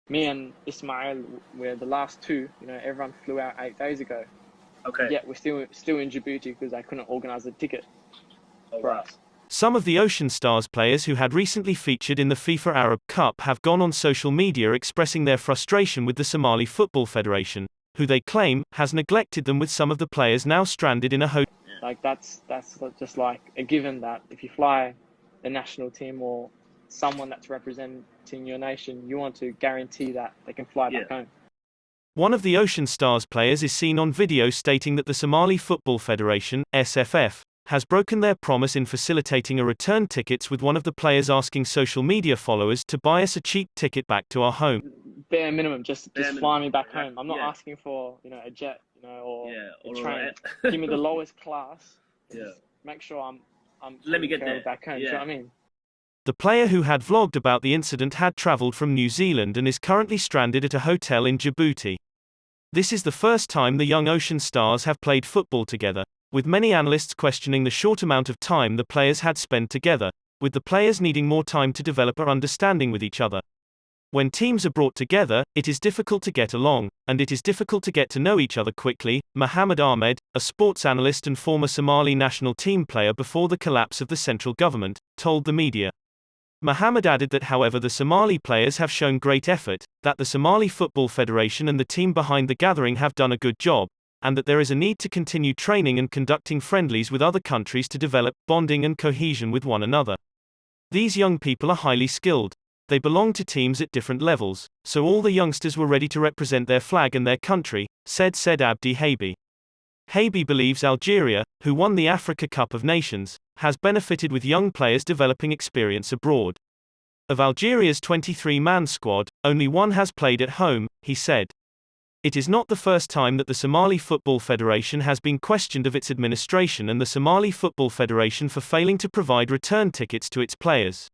Me and Ismail were the last two. Everyone flew out 8 days ago. Okay. Yet we're still in Djibouti because they couldn't organise a ticket for wow. us. Some of the Ocean Stars players who had recently featured in the FIFA Arab Cup have gone on social media expressing their frustration with the Somali Football Federation, who they claim has neglected them, with some of the players now stranded in a hotel. Like that's just like a given that if you fly the national team or someone that's representing your nation, you want to guarantee that they can fly back home. One of the Ocean Stars players is seen on video stating that the Somali Football Federation, SFF, has broken their promise in facilitating a return tickets, with one of the players asking social media followers to buy us a cheap ticket back to our home. Bare minimum, just fly me back home. I'm not Yeah. asking for a jet, or a or train. Give me the lowest class. Yeah. Make sure I'm Let me taken get care there. of back home. Do you know what I mean? The player who had vlogged about the incident had traveled from New Zealand and is currently stranded at a hotel in Djibouti. This is the first time the young Ocean Stars have played football together, with many analysts questioning the short amount of time the players had spent together, with the players needing more time to develop an understanding with each other. When teams are brought together, it is difficult to get along, and it is difficult to get to know each other quickly, Mohammed Ahmed, a sports analyst and former Somali national team player before the collapse of the central government, told the media. Mohammed added that however the Somali players have shown great effort, that the Somali Football Federation and the team behind the gathering have done a good job, and that there is a need to continue training and conducting friendlies with other countries to develop bonding and cohesion with one another. These young people are highly skilled. They belong to teams at different levels, so all the youngsters were ready to represent their flag and their country, said Abdi Habi. Habi believes Algeria, who won the Africa Cup of Nations, has benefited with young players developing experience abroad. Of Algeria's 23-man squad, only one has played at home, he said. It is not the first time that the Somali Football Federation has been questioned of its administration and the Somali Football Federation for failing to provide return tickets to its players.